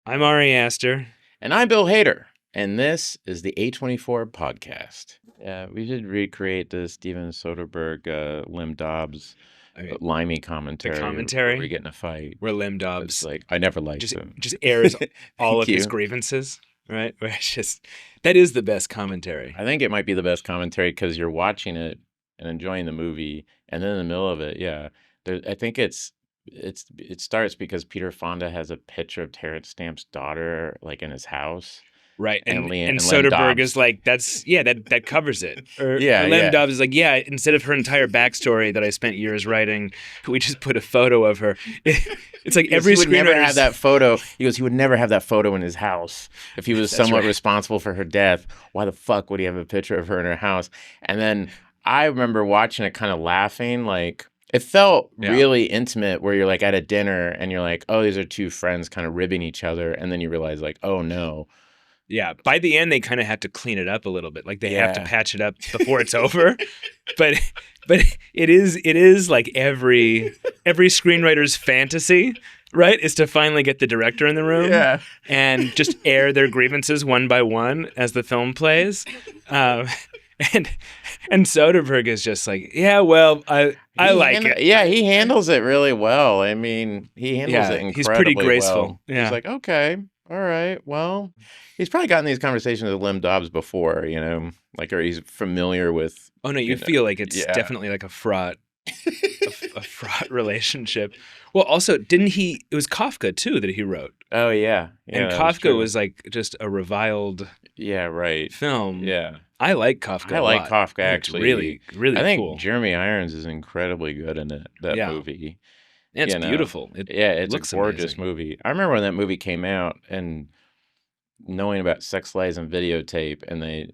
I'm Ari Aster. And I'm Bill Hader. And this is the A24 Podcast. Yeah, we should recreate the Steven Soderbergh, Lim Dobbs, limey commentary. The commentary? Where we get in a fight. Where Lim Dobbs like, I never liked him. Just airs all of his grievances, right? Where it's just, that is the best commentary. I think it might be the best commentary because you're watching it and enjoying the movie. And then in the middle of it, I think it starts because Peter Fonda has a picture of Terrence Stamp's daughter like in his house. Right. And Soderbergh is like, that covers it. Or Lim Dobbs is like, instead of her entire backstory that I spent years writing, we just put a photo of her. It's like every screenwriter never have that photo. He goes, he would never have that photo in his house. If he was somewhat responsible for her death, why the fuck would he have a picture of her in her house? And then I remember watching it kind of laughing, like, it felt really intimate where you're like at a dinner and you're like, oh, these are two friends kind of ribbing each other. And then you realize like, oh no. Yeah. By the end, they kind of have to clean it up a little bit. Like they have to patch it up before it's over. But it is like every screenwriter's fantasy, right? Is to finally get the director in the room and just air their grievances one by one as the film plays. And Soderbergh is just like, I like it. Yeah, he handles it really well. I mean, he handles it incredibly he's pretty graceful. Well. Yeah. He's like, okay, all right, well, he's probably gotten these conversations with Lim Dobbs before, like, or he's familiar with. Oh no, you feel like it's definitely like a fraught, a fraught relationship. Well, also, it was Kafka too that he wrote. Oh yeah, and Kafka was like just a reviled. Yeah, right. Film. Yeah. I like Kafka. I like Kafka actually. Really, really cool. I think Jeremy Irons is incredibly good in that movie. And it's beautiful. It's a gorgeous movie. I remember when that movie came out and knowing about Sex, Lies, and Videotape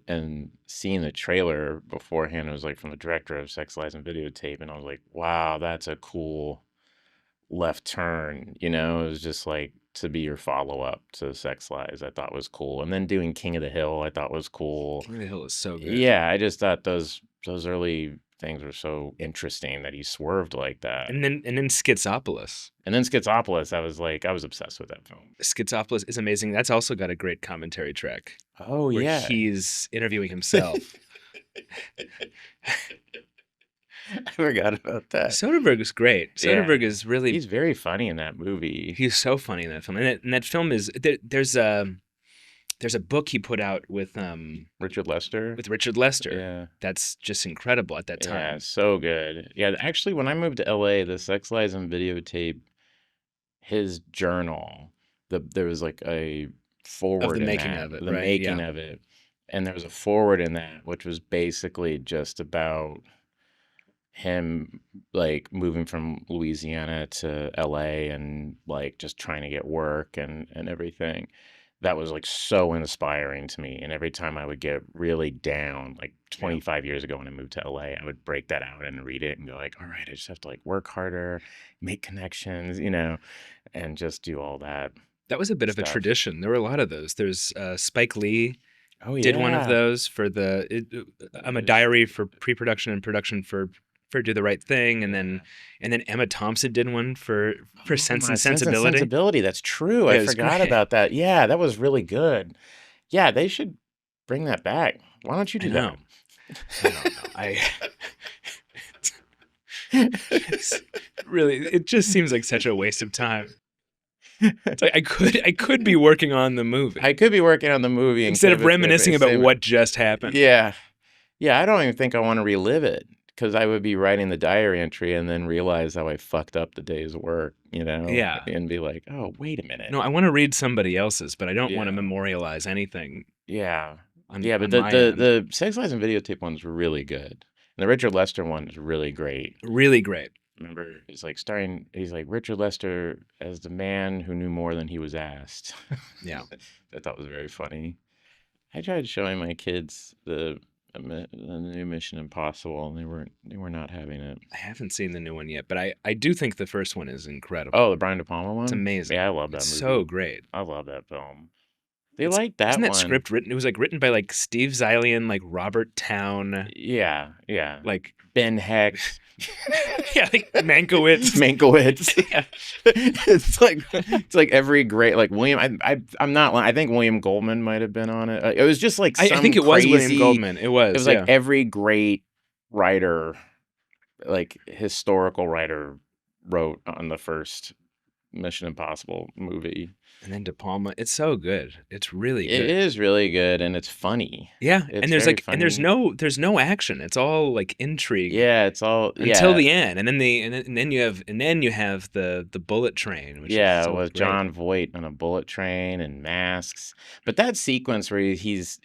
and seeing the trailer beforehand. It was like from the director of Sex, Lies, and Videotape, and I was like, wow, that's a cool left turn. It was just like to be your follow-up to Sex Lies, I thought was cool. And then doing King of the Hill, I thought was cool. King of the Hill is so good. Yeah, I just thought those early things were so interesting that he swerved like that. And then Schizopolis. I was obsessed with that film. Schizopolis is amazing. That's also got a great commentary track. Oh, where he's interviewing himself. I forgot about that. Soderbergh is great. Soderbergh is really... He's very funny in that movie. He's so funny in that film. And that film is... There's a book he put out with... Richard Lester? With Richard Lester. Yeah. That's just incredible at that time. Yeah, so good. Yeah, actually, when I moved to LA, the Sex, Lies, and Videotape, his journal, there was like a forward in making that. Of it, the right? making of it. And there was a forward in that, which was basically just about him like moving from Louisiana to LA and like just trying to get work and everything. That was like so inspiring to me. And every time I would get really down, like 25 years ago when I moved to LA, I would break that out and read it and go like, all right, I just have to like work harder, make connections, and just do all that. That was a bit of a tradition. There were a lot of those. There's Spike Lee. Oh, yeah. Did one of those for I'm a diary for pre-production and production for Do the Right Thing, and then Emma Thompson did one for Sense and Sensibility. Sensibility, that's true. I forgot about that. Yeah, that was really good. Yeah, they should bring that back. Why don't you do that? I don't know. It's really, it just seems like such a waste of time. It's like I could be working on the movie. I could be working on the movie instead of reminiscing about what just happened. Yeah, I don't even think I want to relive it. Because I would be writing the diary entry and then realize how I fucked up the day's work, Yeah. And be like, oh, wait a minute. No, I want to read somebody else's, but I don't want to memorialize anything. Yeah. But the Sex, Lies, and Videotape one's really good. And the Richard Lester one is really great. Really great. Remember, he's like Richard Lester as the man who knew more than he was asked. Yeah. I thought was very funny. I tried showing my kids the new Mission Impossible, and they were not having it. I haven't seen the new one yet, but I do think the first one is incredible. Oh, the Brian De Palma one? It's amazing. Yeah, I love that movie. So great. I love that film. They like that Isn't one. that script written? It was like written by like Steve Zalian, like Robert Towne. Yeah. Like Ben Hecht. Yeah, like Mankiewicz. Yeah. it's like every great like William. I'm not. I think William Goldman might have been on it. It was just like I think it was William Goldman. It was like every great writer, like historical writer, wrote on the first Mission Impossible movie. And then De Palma, it's so good. It's really good. It is really good, and it's funny. Yeah, it's and there's like, funny. and there's no action. It's all like intrigue. Yeah, it's all until the end, and then you have the bullet train. Which is so with great. John Voight on a bullet train and masks. But that sequence where he's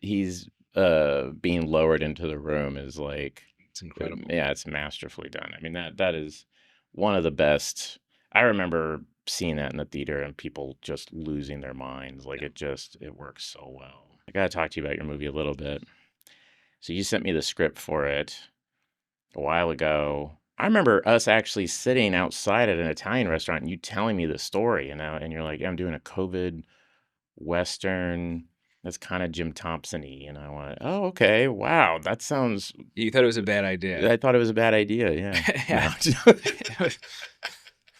being lowered into the room is like, it's incredible. Yeah, it's masterfully done. I mean that is one of the best. I remember seeing that in the theater and people just losing their minds. Like it works so well. I gotta talk to you about your movie a little bit. So you sent me the script for it a while ago. I remember us actually sitting outside at an Italian restaurant and you telling me the story, and you're like, yeah, I'm doing a COVID Western that's kind of Jim Thompson-y. And I went, oh, okay, wow, that sounds... You thought it was a bad idea. I thought it was a bad idea, yeah. Yeah.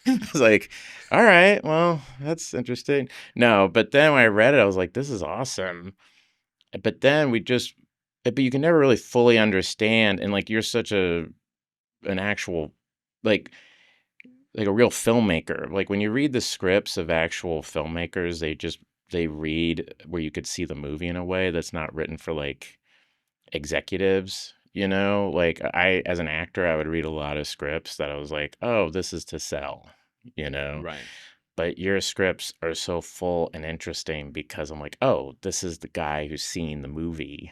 I was like, all right, well, that's interesting. No, but then when I read it, I was like, this is awesome. But then but you can never really fully understand. And like, you're such an actual, like a real filmmaker. Like when you read the scripts of actual filmmakers, they read where you could see the movie in a way that's not written for like executives. Like as an actor, I would read a lot of scripts that I was like, oh, this is to sell, Right. But your scripts are so full and interesting because I'm like, oh, this is the guy who's seen the movie,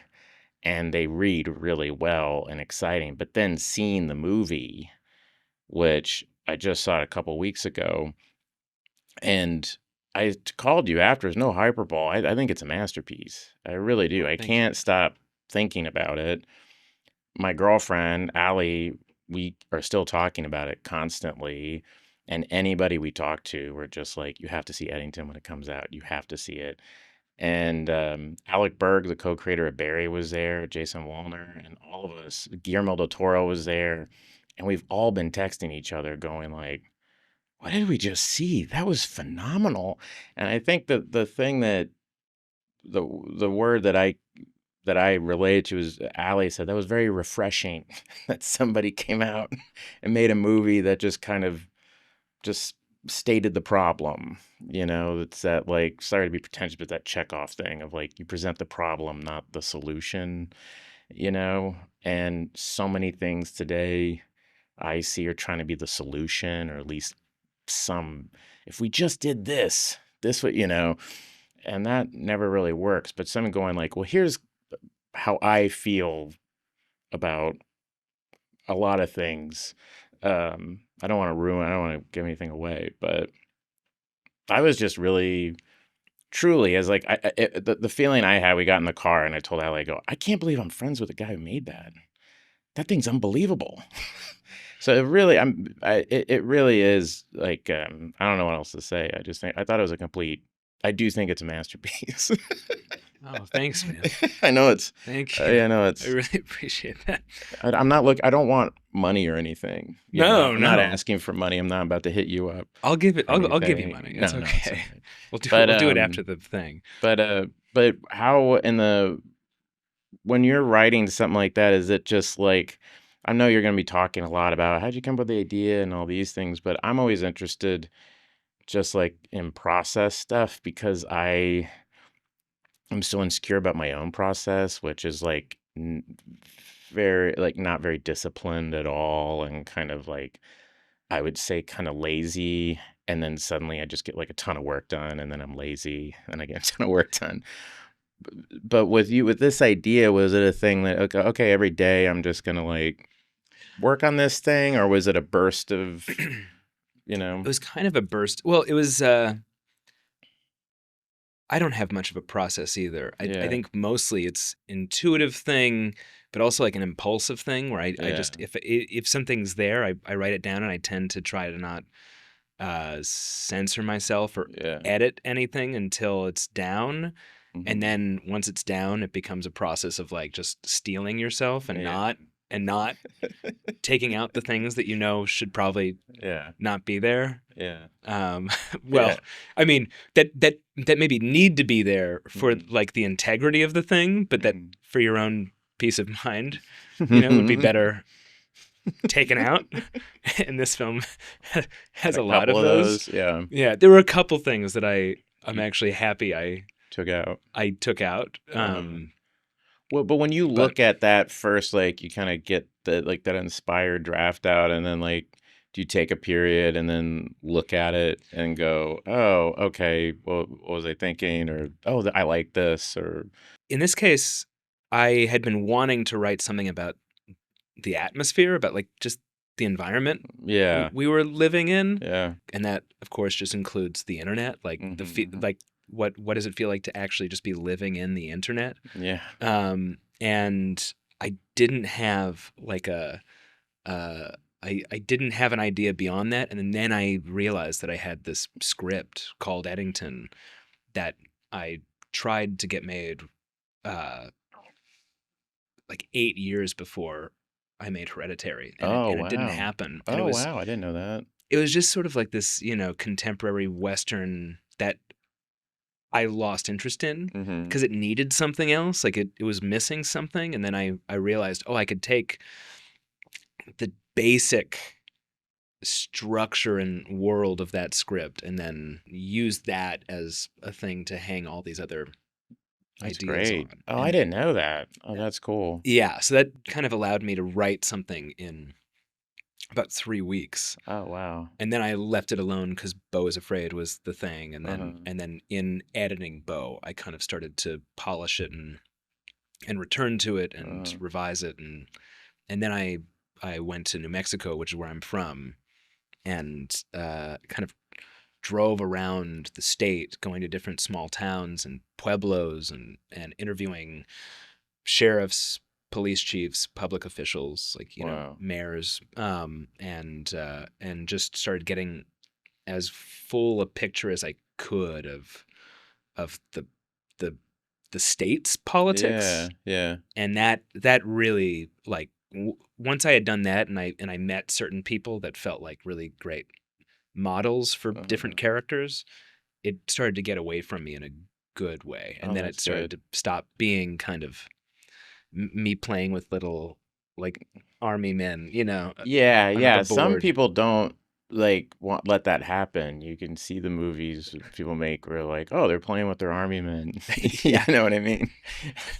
and they read really well and exciting. But then seeing the movie, which I just saw it a couple weeks ago, and I called you after. There's no hyperbole. I think it's a masterpiece. I really do. I can't stop thinking about it. My girlfriend, Allie, we are still talking about it constantly. And anybody we talk to, we're just like, you have to see Eddington when it comes out. You have to see it. And Alec Berg, the co-creator of Barry, was there, Jason Wallner, and all of us. Guillermo del Toro was there. And we've all been texting each other going like, what did we just see? That was phenomenal. And I think that the thing that the word that I related to is Allie said that was very refreshing that somebody came out and made a movie that just kind of just stated the problem. It's that, like, sorry to be pretentious, but that Chekhov thing of like, you present the problem, not the solution, and so many things today I see are trying to be the solution, or at least if we just did this would, and that never really works. But someone going like, well, here's how I feel about a lot of things. I don't want to give anything away, but I was just really, truly, as like, the feeling I had, we got in the car and I told Allie, I go, I can't believe I'm friends with the guy who made that. That thing's unbelievable. So it really, it really is like, I don't know what else to say. I thought it was I do think it's a masterpiece. Oh, thanks, man. I know it's. Thank you. I know it's. I really appreciate that. I don't want money or anything. I'm not asking for money. I'm not about to hit you up. I'll give it. I'll give you money. It's okay. We'll do it after the thing. But how when you're writing something like that, is it just like, I know you're going to be talking a lot about how'd you come up with the idea and all these things, but I'm always interested just like in process stuff, because I'm so insecure about my own process, which is like very, like, not very disciplined at all, and kind of like, I would say kind of lazy. And then suddenly I just get like a ton of work done, and then I'm lazy and I get a ton of work done. But with this idea, was it a thing that, okay, every day I'm just going to like work on this thing, or was it a burst of, It was kind of a burst. Well, it was, I don't have much of a process either. I think mostly it's intuitive thing, but also like an impulsive thing where I just, if something's there, I write it down, and I tend to try to not censor myself or edit anything until it's down. Mm-hmm. And then once it's down, it becomes a process of like just steeling yourself and not and not taking out the things that you know should probably not be there. Yeah. Well, Yeah. I mean that maybe need to be there for like the integrity of the thing, but that for your own peace of mind, would be better taken out. And this film has a lot of those. Yeah. Yeah, there were a couple things that I'm actually happy I took out. Well, but when you look at that first, like you kind of get that inspired draft out, and then like, do you take a period and then look at it and go, oh, okay, well, what was I thinking? Or, oh, I like this. Or in this case, I had been wanting to write something about the atmosphere, about like just the environment we were living in. Yeah. And that, of course, just includes the internet, like like what does it feel like to actually just be living in the internet? Yeah. And I didn't have like I didn't have an idea beyond that. And then I realized that I had this script called Eddington that I tried to get made like 8 years before I made Hereditary. And it didn't happen. And wow. I didn't know that. It was just sort of like this, contemporary Western that I lost interest in because it needed something else. Like it was missing something. And then I realized, I could take the basic structure and world of that script and then use that as a thing to hang all these other That's ideas great. on. I didn't know that. Oh, that's cool. Yeah. So that kind of allowed me to write something in about 3 weeks. Oh, wow. And then I left it alone because Beau is Afraid was the thing. And then in editing Beau, I kind of started to polish it and return to it and revise it. And then I went to New Mexico, which is where I'm from, and kind of drove around the state, going to different small towns and pueblos and interviewing sheriffs, police chiefs, public officials, like mayors, and just started getting as full a picture as I could of the state's politics. Yeah. And that really, like, once I had done that and I met certain people that felt like really great models for different characters, it started to get away from me in a good way. And then it started to stop being kind of me playing with little like army men, Yeah. Some people don't let that happen. You can see the movies people make where like, oh, they're playing with their army men. You know what I mean?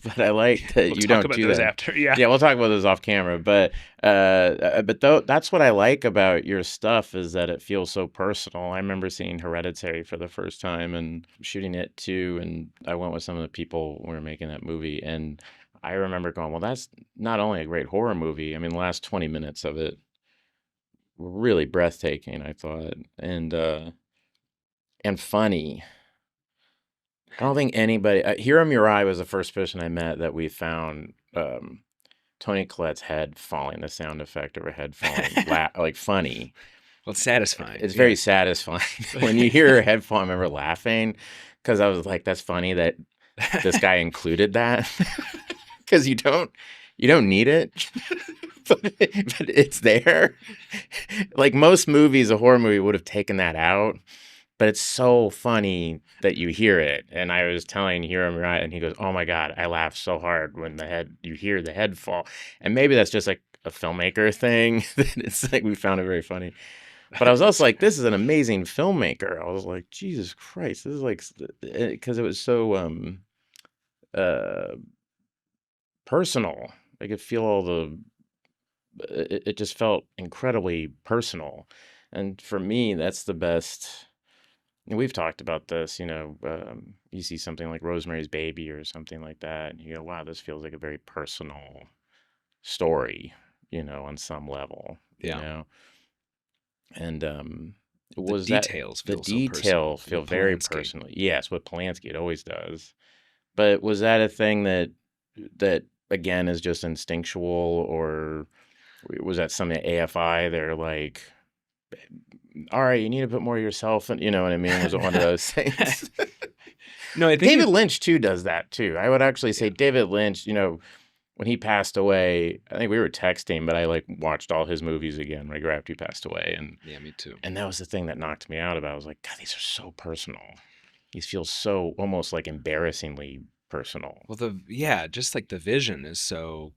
But I like that you don't do that. After. Yeah, we'll talk about those off camera. But that's what I like about your stuff is that it feels so personal. I remember seeing Hereditary for the first time and shooting it too. And I went with some of the people who were making that movie. And I remember going, well, that's not only a great horror movie. I mean, the last 20 minutes of it were really breathtaking, I thought, and funny. I don't think anybody. Hiro Murai was the first person I met that we found Toni Collette's head falling, the sound effect of her head falling, like funny. Well, it's satisfying. It's very satisfying when you hear her head fall. I remember laughing because I was like, "That's funny that this guy included that," because you don't need it. But it's there. Like most movies, a horror movie would have taken that out. But it's so funny that you hear it. And I was telling Hiro Murai, and he goes, "Oh my God, I laughed so hard when you hear the head fall." And maybe that's just like a filmmaker thing. It's like we found it very funny. But I was also like, this is an amazing filmmaker. I was like, Jesus Christ, this is like, because it was so personal. I could feel all the. It just felt incredibly personal. And for me, that's the best. And we've talked about this, you see something like Rosemary's Baby or something like that, and you go, wow, this feels like a very personal story, on some level, And was the details that, feel the detail feel very personal. Yes, with Polanski, it always does. But was that a thing that again is just instinctual, or was that something at AFI they're like, all right, you need to put more of yourself in, you know what I mean? Was it one of those things? No, I think David Lynch too does that too. I would actually say David Lynch, when he passed away, I think we were texting, but I like watched all his movies again right after he passed away, and Yeah, me too. and that was the thing that knocked me out about it. I was like, God, these are so personal. These feel so almost like embarrassingly personal. Well, just like the vision is so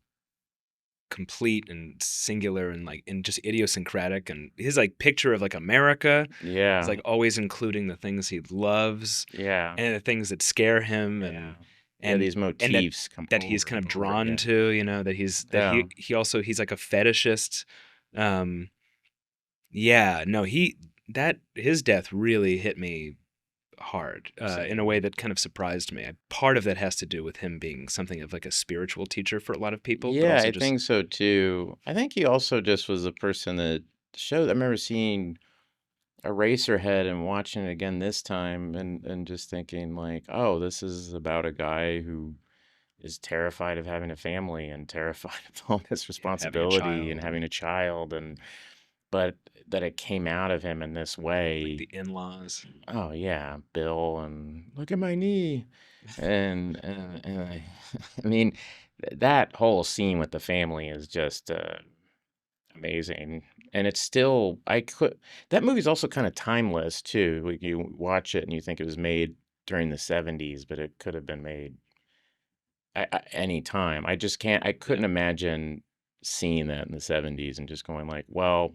complete and singular and like and just idiosyncratic, and his like picture of like America is Yeah, like always including the things he loves yeah, and the things that scare him yeah. and Yeah, these and motifs come that he's over kind and of over drawn again. to, you know, that Yeah. he also he's like a fetishist. Um yeah, no, his death really hit me hard in a way Same. that kind of surprised me. Part of that has to do with him being something of like a spiritual teacher for a lot of people, but Yeah, also I just think so too. I think he also just was a person that showed. I remember seeing Eraserhead and watching it again this time, and just thinking like, oh, this is about a guy who is terrified of having a family and terrified of all this having a responsibility and child having and a child, and but that it came out of him in this like way. the in-laws. Oh yeah, Bill, and look at my knee, and I mean, that whole scene with the family is just amazing, and it's still I could that movie's also kind of timeless too. Like you watch it and you think it was made during the '70s, but it could have been made any time. I just can't. I Yeah. couldn't imagine seeing that in the '70s and just going like, well,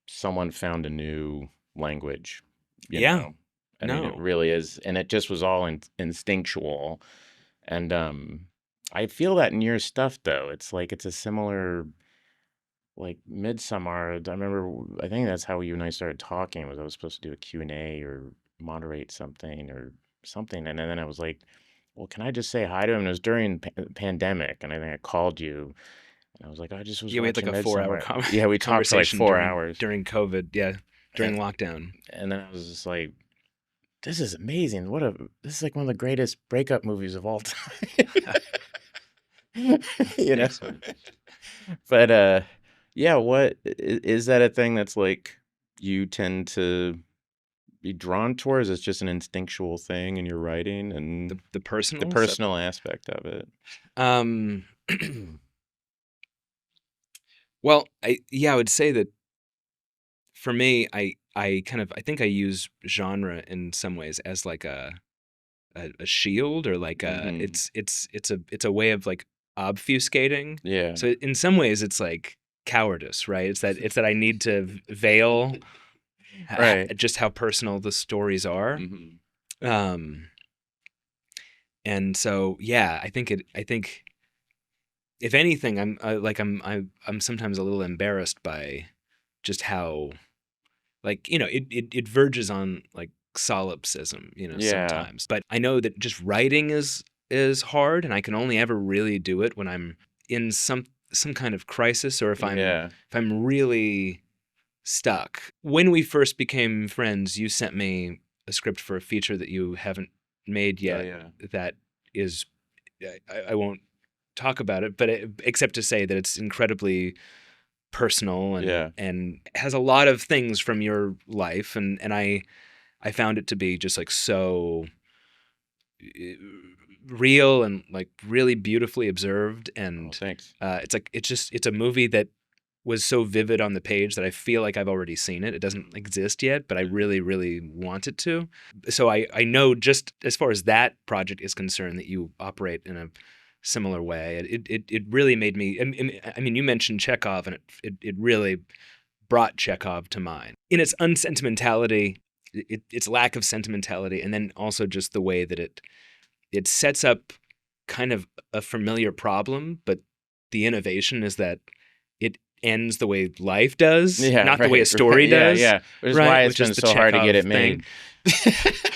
someone found a new language, you Yeah. know. I mean, it No. really is, and it just was all instinctual. And I feel that in your stuff though. It's like it's a similar like Midsummer. I remember I think that's how you and I started talking was I was supposed to do a Q&A or moderate something or something, and then I was like, well, can I just say hi to him? And it was during pandemic, and I think I called you, and I was like, I just was Yeah, we had like watching a 4 hour Midsummer. Yeah, we talked for like conversation 4 hours. during COVID. Yeah, And, during lockdown. and then I was just like, this is amazing. This is like one of the greatest breakup movies of all time. You know? Thanks, man. But yeah, is that a thing that's like you tend to be drawn towards? It's just an instinctual thing in your writing and The the personal stuff. personal aspect of it. Um, well, I would say that for me, I think I use genre in some ways as like a shield or like Hmm. it's a way of like obfuscating. Yeah. So in some ways, it's like cowardice, right? It's that I need to veil Right. just how personal the stories are. Hmm. Um, and so yeah, I think if anything, I'm sometimes a little embarrassed by just how like it verges on like solipsism, Yeah. sometimes. But I know that just writing is hard, and I can only ever really do it when I'm in some kind of crisis, or Yeah. if I'm really stuck. When we first became friends, you sent me a script for a feature that you haven't made Oh yet. yeah. That is, I won't talk about it, but except to say that it's incredibly personal Yeah. and has a lot of things from your life, and I found it to be just like so real and like really beautifully observed, Oh, and thanks. it's a movie that was so vivid on the page that I feel like I've already seen it. It doesn't exist yet, but I really, really want it to. So I know just as far as that project is concerned that you operate in a similar way. It really made me. I mean, you mentioned Chekhov, and it really brought Chekhov to mind in its unsentimentality, its lack of sentimentality, and then also just the way that it sets up kind of a familiar problem, but the innovation is that it ends the way life does, Yeah. not the way a Right. story Yeah. does, Yeah. Which is right? why it's Which is been the so hard to get Chekhov it thing. made.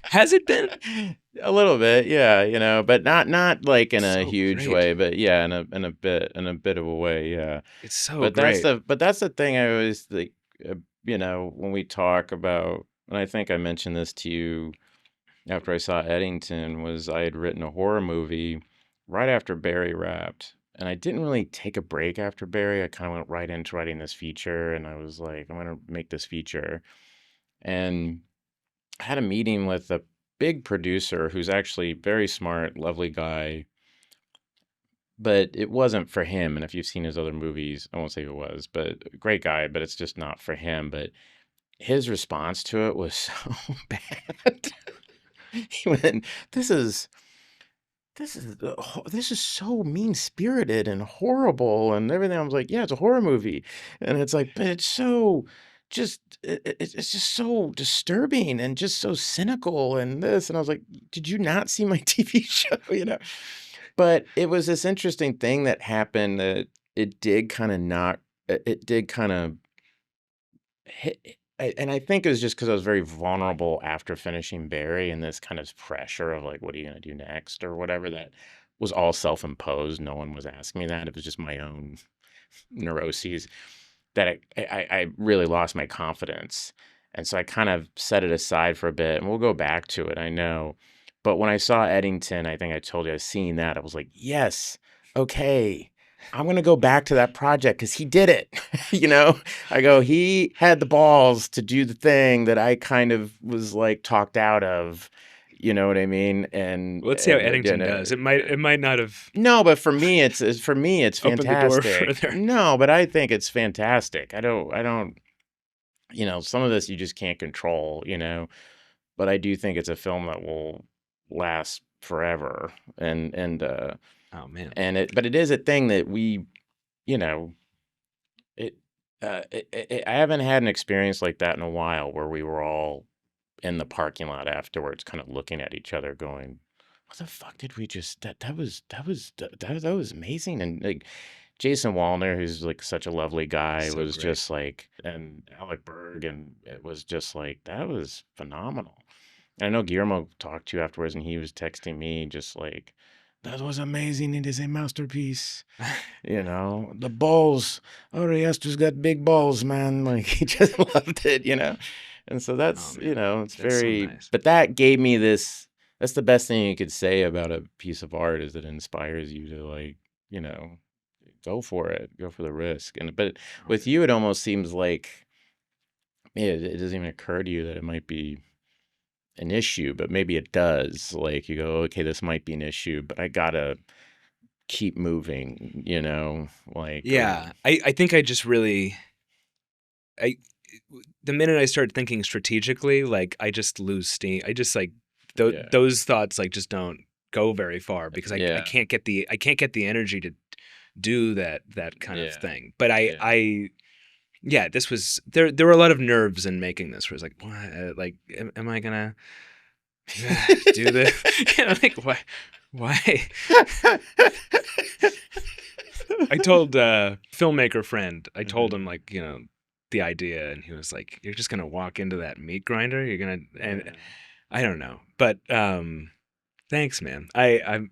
Has it been? A little bit, yeah, but not like in a So huge great. way, but yeah, in a bit of a way, yeah. It's so But great. that's the thing I always like, when we talk about, and I think I mentioned this to you after I saw Eddington, was I had written a horror movie right after Barry wrapped, and I didn't really take a break after Barry. I kind of went right into writing this feature, and I was like, I'm gonna make this feature, and I had a meeting with a big producer who's actually very smart, lovely guy, but it wasn't for him. And if you've seen his other movies, I won't say who it was, but great guy, but it's just not for him. But his response to it was so bad. He went, this is so mean spirited and horrible and everything. I was like, yeah, it's a horror movie, and it's like, but it's so it's just so disturbing and just so cynical and this. And I was like, did you not see my TV show? But it was this interesting thing that happened that it did kind of knock. It did kind of hit. And I think it was just because I was very vulnerable after finishing Barry and this kind of pressure of like, what are you going to do next or whatever, that was all self-imposed. No one was asking me that. It was just my own neuroses that I really lost my confidence. And so I kind of set it aside for a bit, and we'll go back to it, I know. But when I saw Eddington, I think I told you I was seeing that. I was like, yes, okay. I'm going to go back to that project because he did it. I go, he had the balls to do the thing that I kind of was like talked out of. You know what I mean? And let's see how Eddington does. It might not have. No, but for me, it's fantastic. Opened the door further. No, but I think it's fantastic. I don't. Some of this you just can't control. But I do think it's a film that will last forever. And oh man. But it is a thing that we, I haven't had an experience like that in a while where we were all in the parking lot afterwards, kind of looking at each other, going, "What the fuck did we just? That was amazing." And like Jason Wallner, who's like such a lovely guy, was great. Just like, and Alec Berg, and it was just like that was phenomenal. And I know Guillermo talked to you afterwards, and he was texting me just like, that was amazing. It is a masterpiece. The balls. Ari Aster's got big balls, man. Like, he just loved it, And so that's, it's very, so nice. But that gave me this, that's the best thing you could say about a piece of art, is it inspires you to like, go for it, go for the risk. But with you, it almost seems like, it doesn't even occur to you that it might be an issue, but maybe it does. Like, you go, okay, this might be an issue, but I gotta keep moving, like. Yeah, I think I just really, the minute I start thinking strategically, like, I just lose steam. I just like those thoughts like just don't go very far because I can't get the energy to do that kind of thing. But this was there were a lot of nerves in making this, where it's like, what? Like, am I gonna do this? Like, why? I told a filmmaker friend, I told him like, the idea, and he was like, you're just gonna walk into that meat grinder, you're gonna, and I don't know, but thanks, man. I'm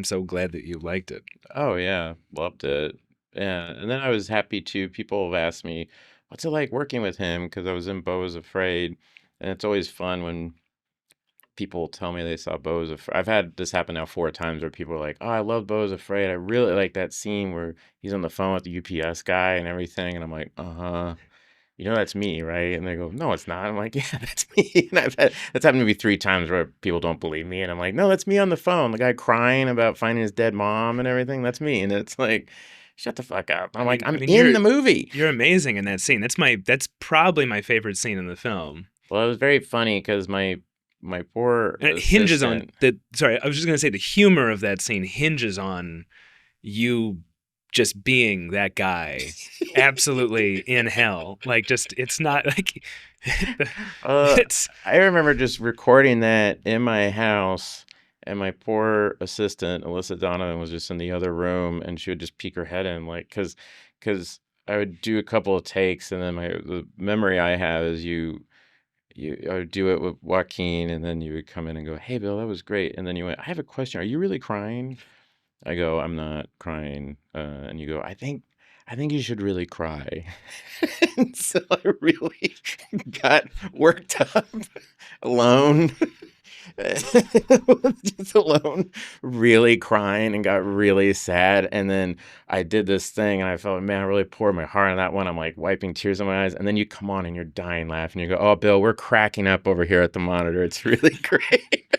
so glad that you liked it. Oh yeah, loved it. Yeah, and then I was happy too. People have asked me, what's it like working with him? Because I was in Beau is Afraid, and it's always fun when people tell me they saw Beau is Afraid. I've had this happen now 4 times where people are like, oh, I love Beau is Afraid. I really like that scene where he's on the phone with the UPS guy and everything. And I'm like, uh-huh. That's me, right? And they go, no, it's not. I'm like, yeah, that's me. And that's happened to me 3 times where people don't believe me. And I'm like, no, that's me on the phone. The guy crying about finding his dead mom and everything. That's me. And it's like, shut the fuck up. I'm like, I'm in the movie. You're amazing in that scene. That's probably my favorite scene in the film. Well, it was very funny because my poor and it hinges on I was just going to say the humor of that scene hinges on you just being that guy absolutely in hell. Like, just, it's not like I remember just recording that in my house, and my poor assistant Alyssa Donovan was just in the other room, and she would just peek her head in, like, because I would do a couple of takes, and then the memory I have is I would do it with Joaquin, and then you would come in and go, hey, Bill, that was great. And then you went, I have a question. Are you really crying? I go, I'm not crying. And you go, I think you should really cry. And so I really got worked up alone. Just alone, really crying, and got really sad. And then I did this thing, and I felt, man, I really poured my heart on that one. I'm like wiping tears on my eyes, and then you come on and you're dying laughing. You go, oh, Bill, we're cracking up over here at the monitor. It's really great.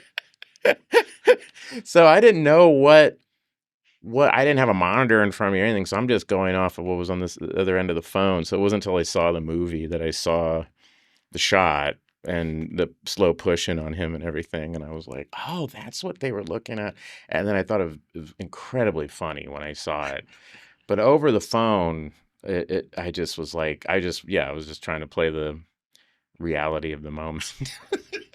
So I didn't know what what I didn't have a monitor in front of me or anything, so I'm just going off of what was on this other end of the phone. So it wasn't until I saw the movie that I saw the shot and the slow pushing on him and everything, and I was like, oh, that's what they were looking at. And then I thought it was incredibly funny when I saw it, but over the phone, I just was like, I was just trying to play the reality of the moment.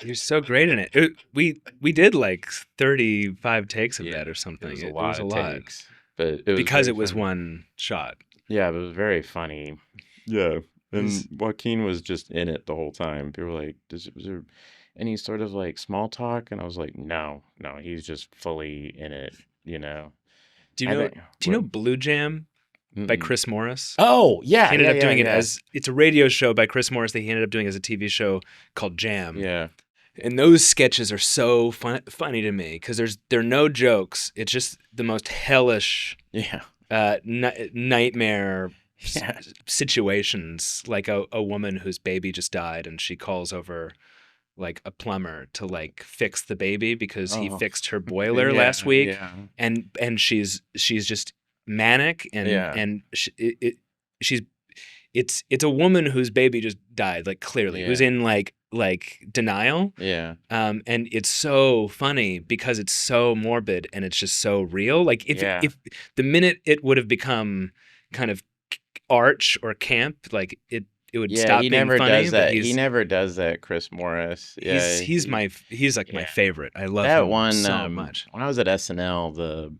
You're so great in it. We did like 35 takes of that or something. It was a lot. Takes, but it was because it was one shot. Yeah, but it was very funny. Yeah, and Joaquin was just in it the whole time. People were like, was there any sort of like small talk? And I was like, no, he's just fully in it. You know. Do you know Blue Jam? By Chris Morris. Oh, yeah. He ended up doing it as, it's a radio show by Chris Morris that he ended up doing as a TV show called Jam. Yeah. And those sketches are so funny to me because there are no jokes. It's just the most hellish nightmare situations, like a woman whose baby just died and she calls over like a plumber to like fix the baby because he fixed her boiler last week. Yeah. And she's just manic and it's a woman whose baby just died, like clearly who's in like denial, and it's so funny because it's so morbid and it's just so real. Like if the minute it would have become kind of arch or camp, like it would stop being funny. He never does that, Chris Morris. Yeah, he's my favorite. I love that him one so much. When I was at SNL, the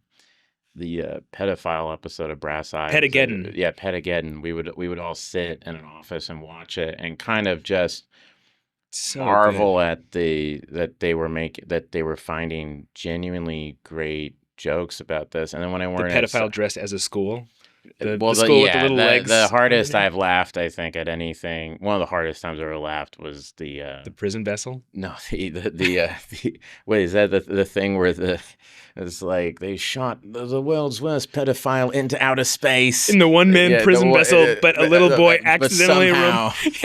pedophile episode of Brass Eyes. Pedageddon. Pedageddon. We would all sit in an office and watch it and kind of just marvel at that they were finding genuinely great jokes about this. And then when I weren't the pedophile dressed as a school. The school with the little legs. The hardest I've laughed, I think, at anything. One of the hardest times I ever laughed was the prison vessel. No, the wait, is that the thing where it's like they shot the world's worst pedophile into outer space in the one-man prison vessel, but a little boy accidentally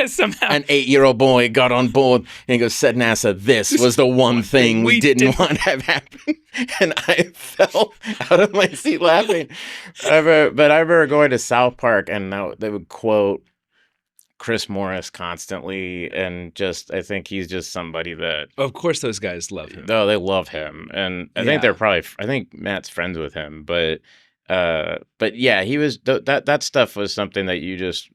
somehow an 8-year-old boy got on board and he goes, said NASA, this was the one thing we didn't want to have happen. And I fell out of my seat laughing. I remember going to South Park and they would quote Chris Morris constantly, and I think he's just somebody that... Of course those guys love him. No, they love him. And I think Matt's friends with him, but yeah, he was... That stuff was something that you just...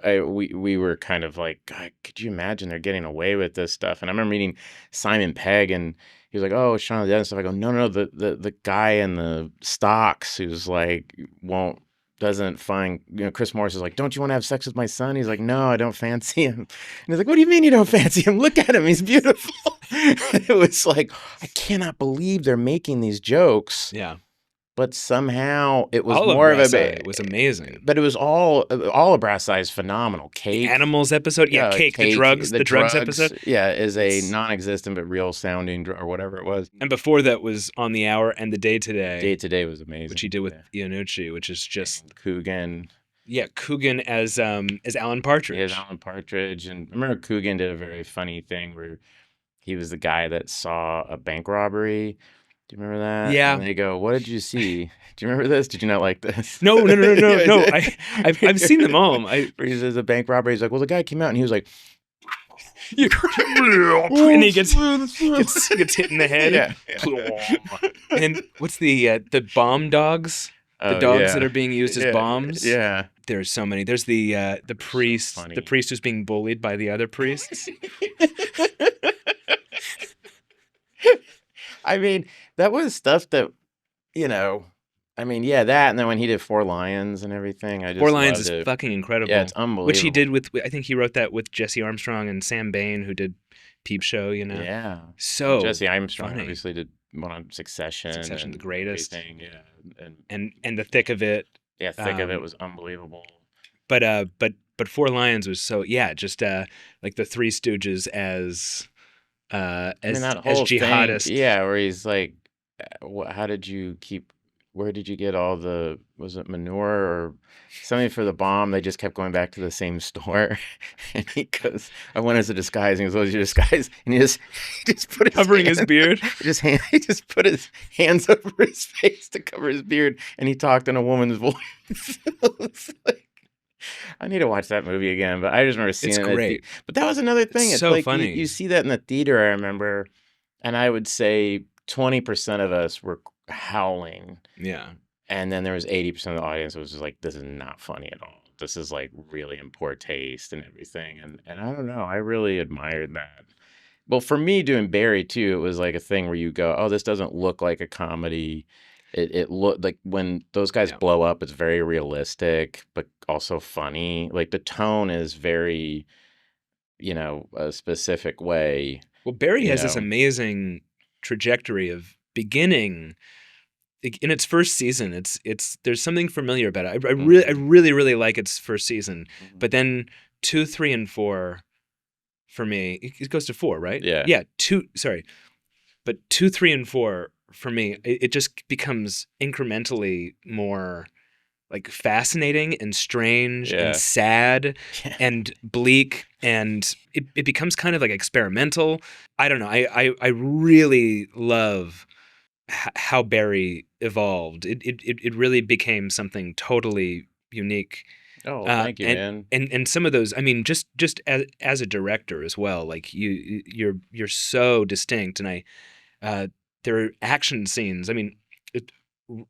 we were kind of like, God, could you imagine they're getting away with this stuff? And I remember meeting Simon Pegg, and he was like, oh, Shaun of the Dead and stuff. I go, no, the guy in the stocks who's like, doesn't find, Chris Morris is like, don't you want to have sex with my son? He's like, no, I don't fancy him. And he's like, what do you mean you don't fancy him? Look at him. He's beautiful. It was like, I cannot believe they're making these jokes. Yeah. But somehow it was all more of a it was amazing. But it was all of Brass Eye is phenomenal. Cake, the animals episode, Cake, the drugs episode, is a non-existent but real sounding or whatever it was. And before that was On the Hour and The Day Today. Day Today was amazing, which he did with Iannucci, which is just and Coogan. Yeah, Coogan as Alan Partridge. He has Alan Partridge, and I remember Coogan did a very funny thing where he was the guy that saw a bank robbery. Do you remember that? Yeah. And they go, what did you see? Do you remember this? Did you not like this? No. I've seen them all. Where he says a bank robbery. He's like, well, the guy came out and he was like, and he gets hit in the head. Yeah. And what's the bomb dogs? The dogs that are being used as bombs. Yeah. There's so many. There's the priest. So the priest who's being bullied by the other priests. I mean, that was stuff that, that, and then when he did Four Lions and everything, I just Four Lions is fucking incredible. Yeah, it's unbelievable. Which he did I think he wrote that with Jesse Armstrong and Sam Bain, who did Peep Show, Yeah. So and Jesse Armstrong funny. Obviously did one on Succession, the greatest. Yeah. And The Thick of It. Yeah, Thick of It was unbelievable. But Four Lions was so, just like the Three Stooges as jihadists. Thing, where he's like, how did you keep where did you get all the, was it manure or something for the bomb? They just kept going back to the same store. And he goes, I went as a disguise. And he goes, what was your disguise? And he just put his Covering his beard. he just put his hands over his face to cover his beard. And he talked in a woman's voice. It's like, I need to watch that movie again, but I just remember seeing It's it. great. But that was another thing. It's It's so like funny. you see that in the theater, I remember, and I would say 20% of us were howling. Yeah. And then there was 80% of the audience that was just like, this is not funny at all. This is like really in poor taste and everything. And I don't know. I really admired that. Well, for me doing Barry too, it was like a thing where you go, oh, this doesn't look like a comedy. It looked like when those guys Yeah. blow up, it's very realistic, but also funny. Like the tone is very, a specific way. Well, Barry You has this know. amazing trajectory of beginning in its first season. It's there's something familiar about it. I really like its first season, but then 2, 3, and 4 for me, it goes to 4, right? Yeah. 2. Sorry, but 2, 3, and 4 for me, it just becomes incrementally more like fascinating and strange Yeah. and sad Yeah. and bleak, and it becomes kind of like experimental. I don't know. I really love how Barry evolved. It really became something totally unique. Oh, thank you, man. And some of those, I mean, just as a director as well, like you're so distinct, and there are action scenes. I mean,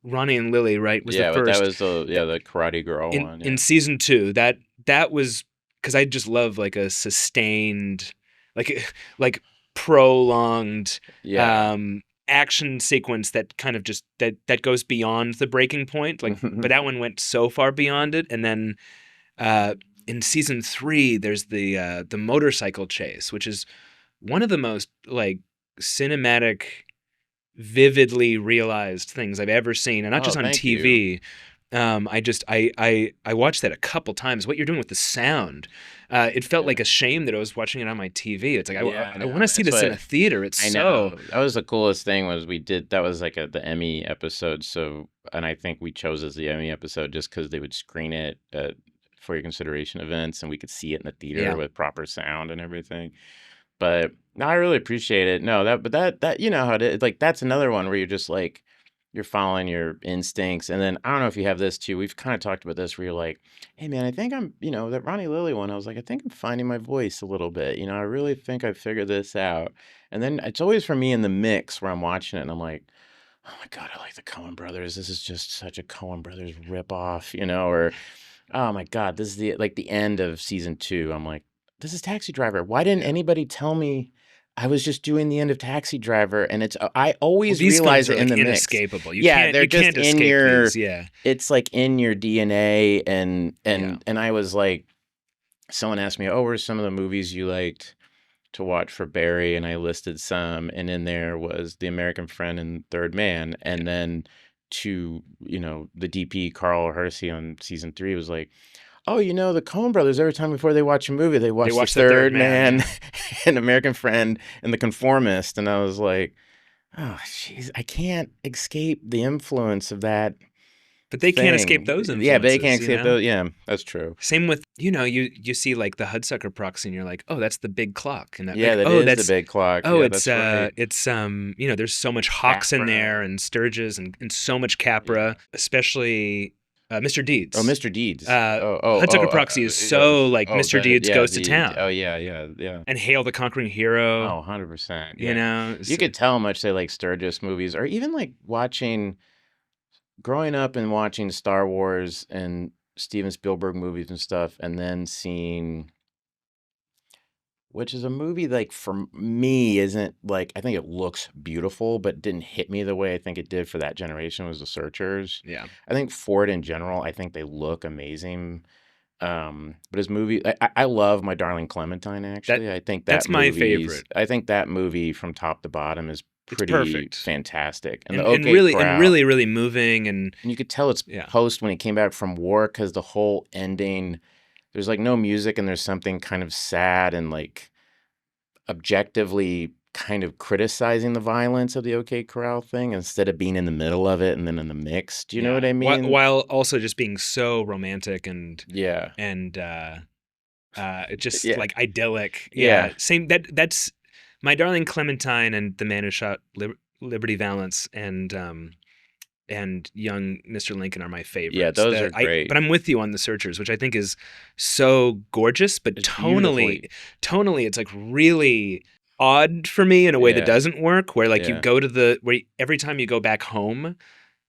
Ronnie and Lily, right, was the But first. that was the Karate Girl one. In season 2, that was because I just love like a sustained, like prolonged action sequence that kind of just that goes beyond the breaking point. Like, but that one went so far beyond it. And then in season 3, there's the motorcycle chase, which is one of the most like cinematic, vividly realized things I've ever seen, and not just on TV. I watched that a couple times. What you're doing with the sound, it felt like a shame that I was watching it on my TV. It's like I want to see this in a theater. It's that was the coolest thing was we did that was like the Emmy episode. So, and I think we chose as the Emmy episode just because they would screen it at for your consideration events, and we could see it in the theater with proper sound and everything. But no, I really appreciate it. No, that you know how it is. Like that's another one where you're just like you're following your instincts. And then I don't know if you have this too. We've kind of talked about this where you're like, hey man, I think I'm, that Ronnie Lily one, I was like, I think I'm finding my voice a little bit. I really think I figured this out. And then it's always for me in the mix where I'm watching it and I'm like, oh my God, I like the Coen brothers. This is just such a Coen brothers ripoff, or oh my God, this is the end of season 2. I'm like, this is Taxi Driver. Why didn't anybody tell me I was just doing the end of Taxi Driver? And it's I always realize it in the mix. Inescapable. They're just in your these. Yeah. It's like in your DNA. And I was like, someone asked me, oh, what are some of the movies you liked to watch for Barry? And I listed some, and in there was The American Friend and Third Man. And then to the DP Carl Hersey on season 3 was like, oh, the Coen brothers, every time before they watch a movie, they watch The Third Man and American Friend and The Conformist. And I was like, oh, jeez, I can't escape the influence of that. But they can't escape those influences. Yeah, they can't escape those. Yeah, that's true. Same with, you see like the Hudsucker Proxy and you're like, oh, that's the big clock. And that's the big clock. Oh, yeah, it's, right. It's, there's so much Hawks in there and Sturges and so much Capra, especially... Mr. Deeds. Oh, Mr. Deeds. Hudsucker Proxy is so like Mr. Deeds goes to town. Oh, yeah. And Hail the Conquering Hero. Oh, 100%. Yeah. You could tell how much they like Sturges movies, or even like growing up and watching Star Wars and Steven Spielberg movies and stuff, and then seeing, which is a movie like for me isn't like, I think it looks beautiful, but didn't hit me the way I think it did for that generation, was The Searchers. Yeah. I think Ford in general, I think they look amazing. But his movie, I love My Darling Clementine, actually. I think that's my favorite. I think that movie from top to bottom is pretty fantastic. And really, really moving. And you could tell it's post when he came back from war, because the whole ending, there's like no music and there's something kind of sad and like objectively kind of criticizing the violence of the OK Corral thing instead of being in the middle of it and then in the mix. Do you know what I mean? While also just being so romantic and yeah, just yeah, like idyllic. yeah, Same. That's My Darling Clementine and The Man Who Shot Liberty Valance and Young Mr. Lincoln are my favorites. yeah. Those are great. But I'm with you on The Searchers, which I think is so gorgeous, but It's tonally, it's like really odd for me in a way that Yeah. doesn't work. Where like you Yeah. go to every time you go back home,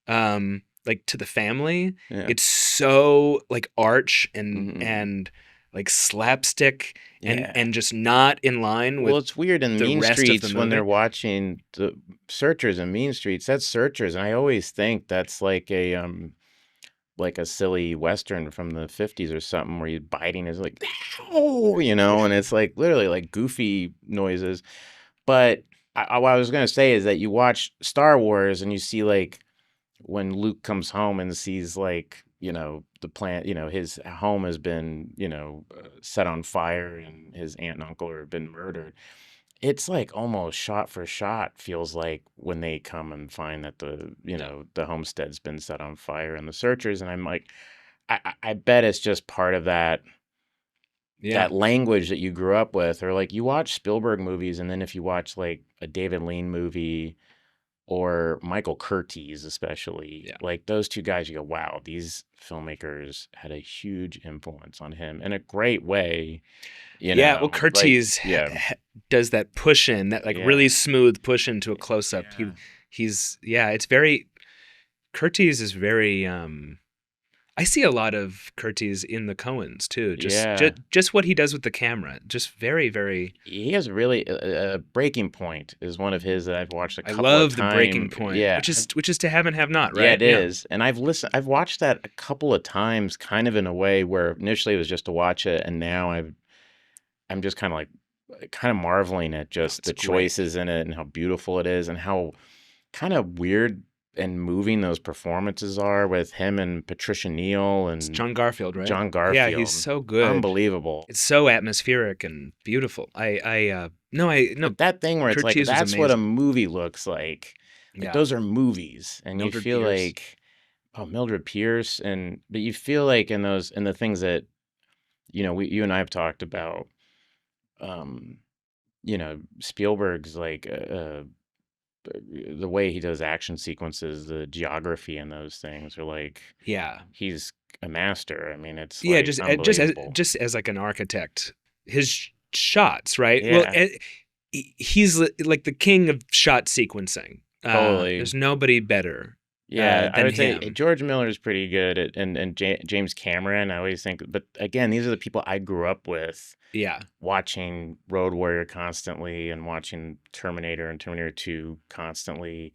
like to the family, Yeah. it's so like arch Mhm. and like slapstick Yeah. and just not in line with Well, it's weird in the Mean rest of the Streets when movie. they're watching the Searchers and Mean Streets. That's Searchers, and I always think that's like a silly Western from the 50s or something where he's biting his like, oh, and it's like literally like goofy noises. But what I was gonna say is that you watch Star Wars and you see like when Luke comes home and sees like the plant, his home has been set on fire and his aunt and uncle have been murdered. It's like almost shot for shot feels like when they come and find that the homestead's been set on fire and the Searchers, and I'm like, I bet it's just part of that language that you grew up with, or like you watch Spielberg movies, and then if you watch like a David Lean movie or Michael Curtiz especially, like those two guys, you go, wow, these filmmakers had a huge influence on him in a great way. Well, Curtiz does that push in, that like really smooth push into a close up. It's very, Curtiz is very, I see a lot of Curtiz in the Coens too. Just what he does with the camera, just very, very. He has really a Breaking Point is one of his that I've watched a couple I love of the times. Breaking Point, which is To Have and Have Not, right? Yeah, it is. And I've watched that a couple of times, kind of in a way where initially it was just to watch it, and now I'm just kind of marveling at just the choices in it and how beautiful it is and how kind of weird and moving those performances are with him and Patricia Neal and it's John Garfield, right? John Garfield. Yeah, he's so good. Unbelievable. It's so atmospheric and beautiful. No. But that thing where it's like, that's what a movie looks like. Like those are movies. And Mildred you feel Pierce. Like, Mildred Pierce. But you feel like in the things that, you and I have talked about, Spielberg's like, the way he does action sequences, the geography in those things are like, he's a master. I mean, it's like just as like an architect, his shots, right? Yeah. Well, he's like the king of shot sequencing. Totally. There's nobody better. I would say George Miller is pretty good at, and James Cameron. I always think, but again, these are the people I grew up with. Yeah, watching Road Warrior constantly and watching Terminator and Terminator 2 constantly,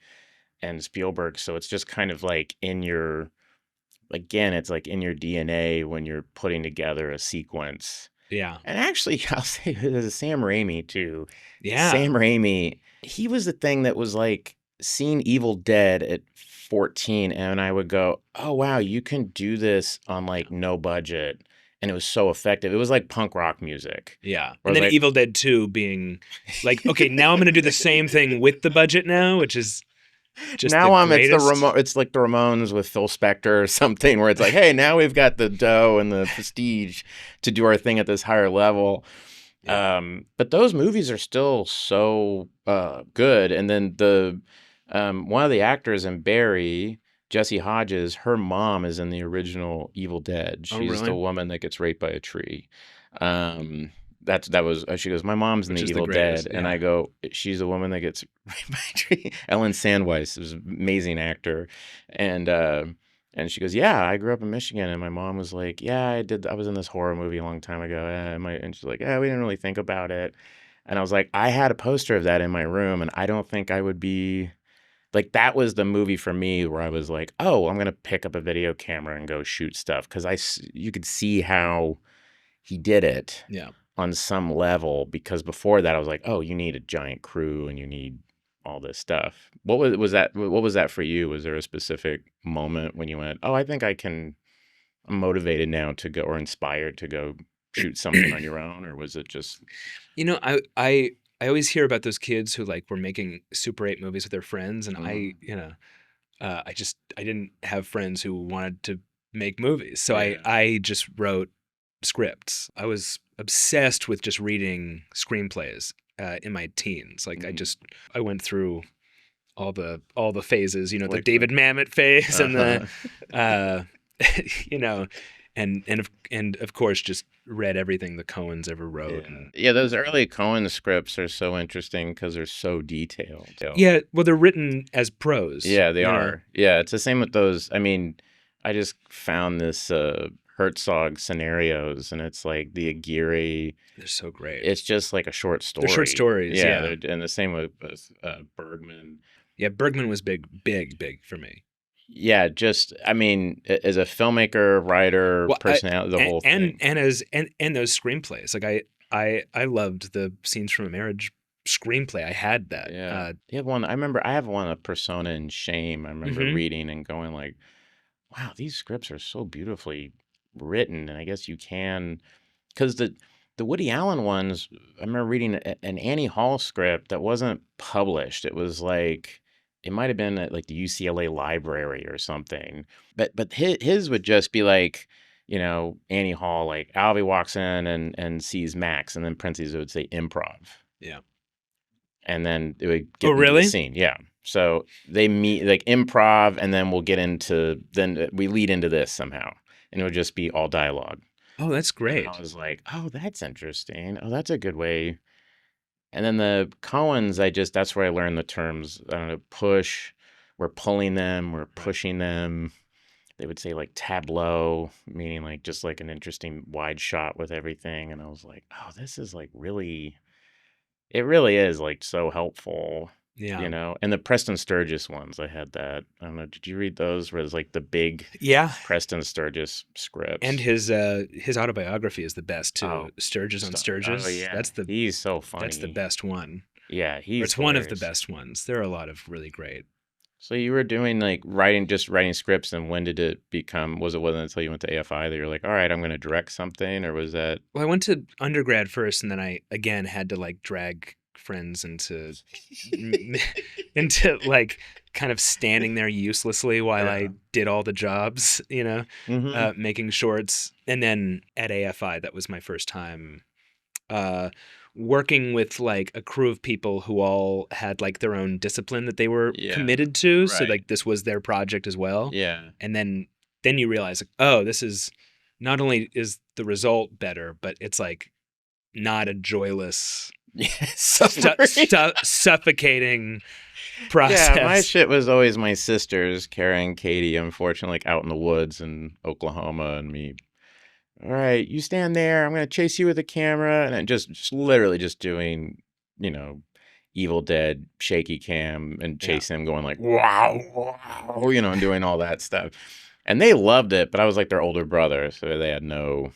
and Spielberg. So it's just kind of like it's like in your DNA when you're putting together a sequence. Yeah, and actually, I'll say there's Sam Raimi too. Yeah, Sam Raimi. He was the thing that was like seeing Evil Dead at 14 and I would go, oh wow, you can do this on like no budget, and it was so effective. It was like punk rock music. Yeah. And then Evil Dead 2 being like, okay, now I'm going to do the same thing with the budget now, which is just now it's like the Ramones with Phil Spector or something, where it's like, hey, now we've got the dough and the prestige to do our thing at this higher level. But those movies are still so good. And then one of the actors in Barry, Jessie Hodges, her mom is in the original Evil Dead. She's the woman that gets raped by a tree. She goes, my mom's in the Evil Dead. And I go, she's the woman that gets raped by a tree. Ellen Sandweiss is an amazing actor. And she goes, yeah, I grew up in Michigan. And my mom was like, yeah, I was in this horror movie a long time ago. And she's like, yeah, we didn't really think about it. And I was like, I had a poster of that in my room, and I don't think I would be... Like, that was the movie for me where I was like, oh, I'm going to pick up a video camera and go shoot stuff. Because you could see how he did it on some level. Because before that, I was like, oh, you need a giant crew and you need all this stuff. What was that for you? Was there a specific moment when you went, oh, I think I'm motivated now to go, or inspired to go shoot something on your own? Or was it just... I always hear about those kids who like were making Super 8 movies with their friends, and I didn't have friends who wanted to make movies, so I just wrote scripts. I was obsessed with just reading screenplays in my teens. Like I went through all the phases, the Like David Mamet phase and the and of course just read everything the Coens ever wrote. Yeah, those early Coen scripts are so interesting because they're so detailed. Yeah, well, they're written as prose. Yeah, they are. Yeah, it's the same with those. I mean, I just found this Herzog scenarios, and it's like the Aguirre. They're so great. It's just like a short story. They're short stories. Yeah. And the same with Bergman. Yeah, Bergman was big for me. Yeah, just I mean, as a filmmaker, writer, personality, the whole thing, and those screenplays. Like I loved the Scenes from a Marriage screenplay. I had that. Yeah, you have one. I remember I have one, a Persona and Shame. I remember reading and going like, wow, these scripts are so beautifully written, and I guess you can, because the Woody Allen ones. I remember reading an Annie Hall script that wasn't published. It was like. It might have been at like the UCLA library or something, but his would just be like, Annie Hall, like Alvy walks in and sees Max, and then parentheses would say improv. Yeah. And then it would get into the scene. Yeah. So they meet like improv, and then we lead into this somehow, and it would just be all dialogue. Oh, that's great. And I was like, oh, that's interesting. Oh, that's a good way. And then the Coens, that's where I learned the terms. I don't know, push, we're pulling them, we're pushing them. They would say like tableau, meaning like just like an interesting wide shot with everything. And I was like, oh, this is like it really is like so helpful. Yeah. And the Preston Sturges ones, I had that. I don't know, did you read those? Where it's like the big Preston Sturges scripts. And his autobiography is the best too. Oh, Sturges on Sturges. Oh yeah, he's so funny. That's the best one. Yeah, it's hilarious. One of the best ones. There are a lot of really great. So you were doing like writing scripts, and when did it become? Wasn't until you went to AFI that you're like, all right, I'm going to direct something, or was that? Well, I went to undergrad first, and then I again had to like drag friends into like kind of standing there uselessly while I did all the jobs, making shorts. And then at AFI, that was my first time working with like a crew of people who all had like their own discipline that they were committed to. Right. So like this was their project as well. Yeah. And then you realize like, oh, this is not only is the result better, but it's like not a joyless suffocating process. Yeah, my shit was always my sisters carrying Katie, unfortunately, like out in the woods in Oklahoma, and me. All right, you stand there. I'm gonna chase you with a camera, and then just literally just doing, Evil Dead shaky cam and chase him, going like wow, and doing all that stuff. And they loved it, but I was like their older brother, so they had no.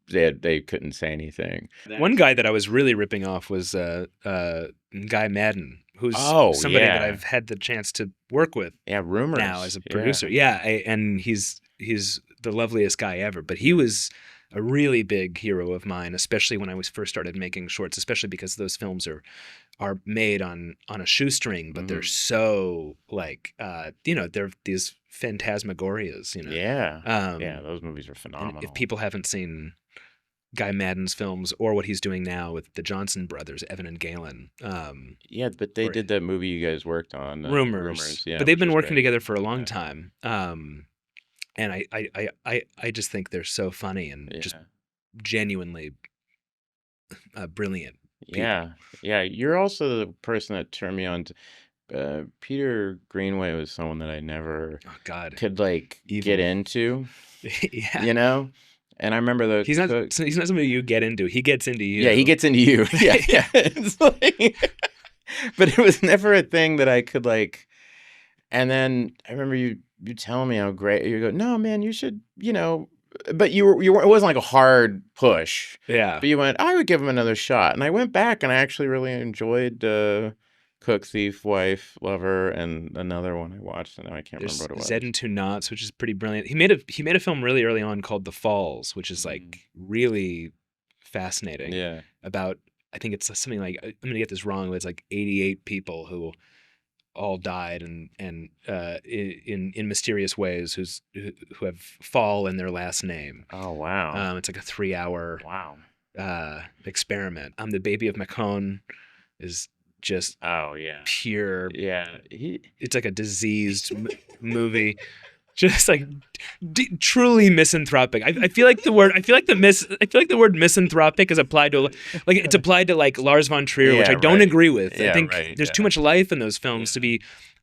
They couldn't say anything. One guy that I was really ripping off was Guy Madden, who's somebody that I've had the chance to work with. Yeah, rumors now as a producer. Yeah, and he's the loveliest guy ever. But he was a really big hero of mine, especially when I was first started making shorts. Especially because those films are made on a shoestring, but they're so like they're these phantasmagorias. Yeah, those movies are phenomenal. If people haven't seen Guy Madden's films or what he's doing now with the Johnson brothers, Evan and Galen. But they did that movie you guys worked on, Rumors. Yeah, but they've been working together for a long time. And I just think they're so funny and just genuinely brilliant people. Yeah. You're also the person that turned me on to Peter Greenway was someone that I never could like get into. Yeah. And I remember he's not somebody you get into. He gets into you. Yeah, he gets into you. Yeah. It's like, but it was never a thing that I could like. And then I remember you telling me how great you go. No, man, you should. But you were. It wasn't like a hard push. Yeah. But you went. I would give him another shot. And I went back and I actually really enjoyed Cook, Thief, Wife, Lover, and another one I watched, and now I can't remember what it was. Zed and Two Knots, which is pretty brilliant. He made a film really early on called The Falls, which is like really fascinating. Yeah. About I think it's something like, I'm gonna get this wrong, but it's like 88 people who all died and in mysterious ways who have fall in their last name. Oh wow. It's like a 3-hour Wow. experiment. I'm the Baby of Macon is just Oh yeah. pure. Yeah. It's like a diseased movie. Just like truly misanthropic. I feel like the word misanthropic is applied to it's applied to like Lars von Trier, which I don't agree with. I think there's too much life in those films to be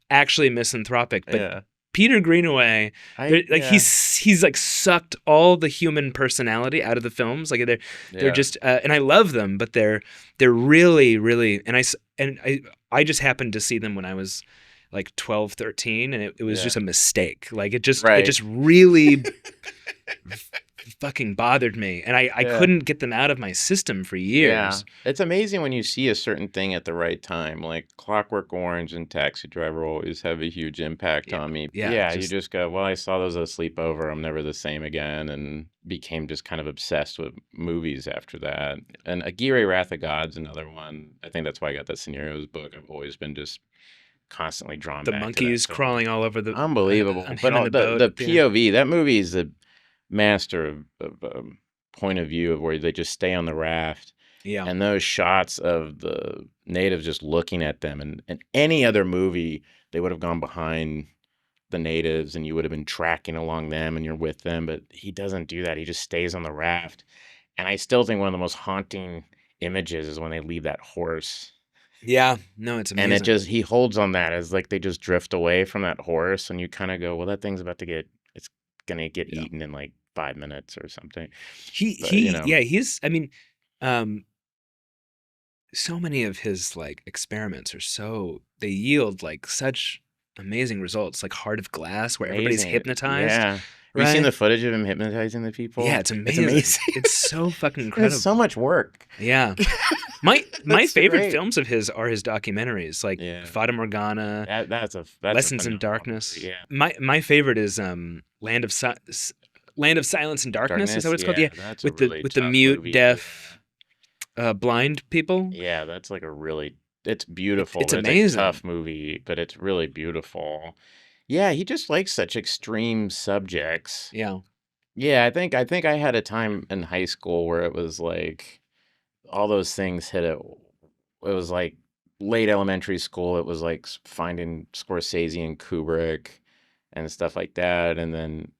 actually misanthropic. But Peter Greenaway, he's like sucked all the human personality out of the films. Like they're just and I love them, but they're really, really, and I just happened to see them when I was like 12, 13, and it was just a mistake. Like it just really fucking bothered me, and I couldn't get them out of my system for years. Yeah. It's amazing when you see a certain thing at the right time. Like Clockwork Orange and Taxi Driver always have a huge impact on me. Yeah, you just go, well, I saw those at a sleepover. I'm never the same again, and became just kind of obsessed with movies after that. And Aguirre, Wrath of God's another one. I think that's why I got that Scenarios book. I've always been just constantly drawn the back monkeys to that crawling all over the unbelievable. But the POV, that movie is a master of point of view of where they just stay on the raft. Yeah. And those shots of the natives just looking at them, and any other movie, they would have gone behind the natives and you would have been tracking along them and you're with them. But he doesn't do that. He just stays on the raft. And I still think one of the most haunting images is when they leave that horse. Yeah, no, it's amazing. And he holds on that as like they just drift away from that horse, and you kind of go, well, that thing's about to get eaten in like 5 minutes or something. I mean, so many of his like experiments they yield like such amazing results, like Heart of Glass, where everybody's hypnotized. Yeah. Have you seen the footage of him hypnotizing the people? Yeah, it's amazing. It's so fucking incredible. It's so much work. Yeah. My favorite films of his are his documentaries, like Fata Morgana, that's Lessons in Darkness. Yeah. My favorite is Land of Silence and Darkness. Is that what it's called? Yeah. That's with really the mute, movie. deaf, blind people. Yeah, that's like it's beautiful. It's amazing. It's a tough movie, but it's really beautiful. Yeah, he just likes such extreme subjects. Yeah. Yeah, I think I had a time in high school where it was like all those things hit it. It was like late elementary school. It was like finding Scorsese and Kubrick and stuff like that, and then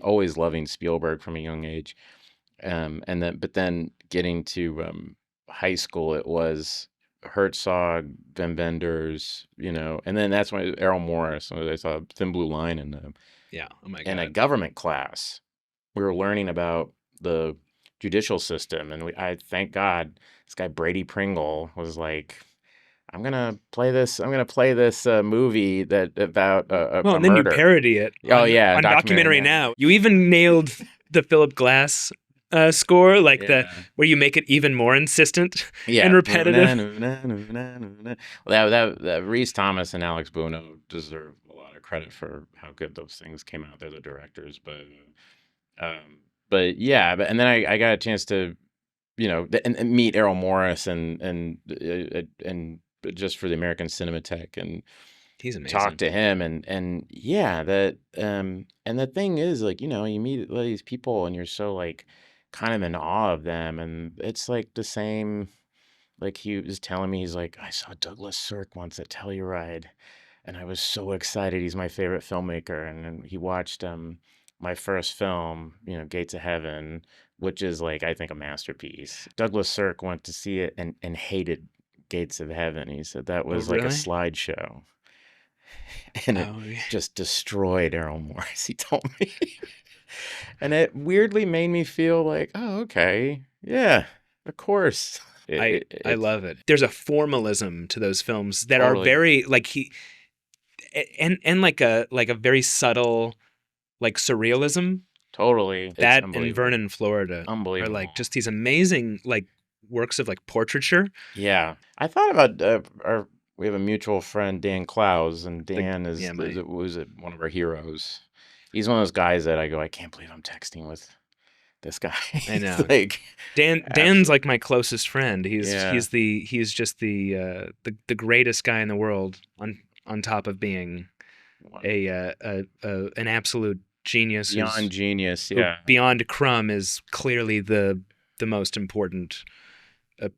always loving Spielberg from a young age. But then getting to high school, it was Herzog, Wim Wenders, and then that's when Errol Morris. I saw Thin Blue Line oh my God, in a government class. We were learning about the judicial system, and I thank God this guy Brady Pringle was like, I'm gonna play this movie that about a and then murder. You parody it. On Documentary Now. You even nailed the Philip Glass score, like where you make it even more insistent and repetitive. That Rhys Thomas and Alex Buono deserve a lot of credit for how good those things came out. They're the directors, but and then I got a chance to, and meet Errol Morris and just for the American Cinematheque, and he's amazing. Talk to him and that and the thing is, like, you meet these people and you're so like kind of in awe of them, and it's like the same. Like, he was telling me, he's like, I saw Douglas Sirk once at Telluride, and I was so excited. He's my favorite filmmaker, and he watched my first film, Gates of Heaven, which is like, I think, a masterpiece. Douglas Sirk went to see it and hated Gates of Heaven. He said that was like a slideshow, and it just destroyed Errol Morris. He told me. And it weirdly made me feel like, oh, okay, yeah, of course. I love it. There's a formalism to those films that are very like and like a very subtle like surrealism. Totally. That and Vernon, Florida, unbelievable, are like just these amazing like works of like portraiture. Yeah, I thought about we have a mutual friend, Dan Clowes, and Dan was one of our heroes. He's one of those guys that I go, I can't believe I'm texting with this guy. I know. It's like Dan's like my closest friend. He's Yeah. he's just the greatest guy in the world on top of being an absolute genius. beyond genius. who Yeah. beyond Crumb is clearly the most important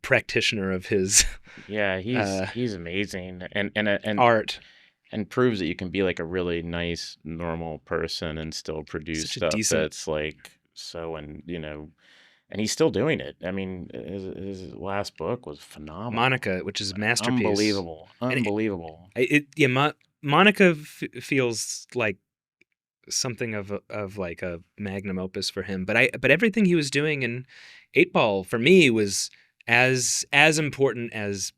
practitioner of his Yeah, he's amazing, and art. and proves that you can be like a really nice, normal person and still produce Such a stuff decent- that's like so, and and he's still doing it. I mean, his last book was phenomenal. Monica, which is a masterpiece. Unbelievable, And unbelievable. Monica feels like something of like a magnum opus for him. But everything he was doing in 8 Ball for me was as important as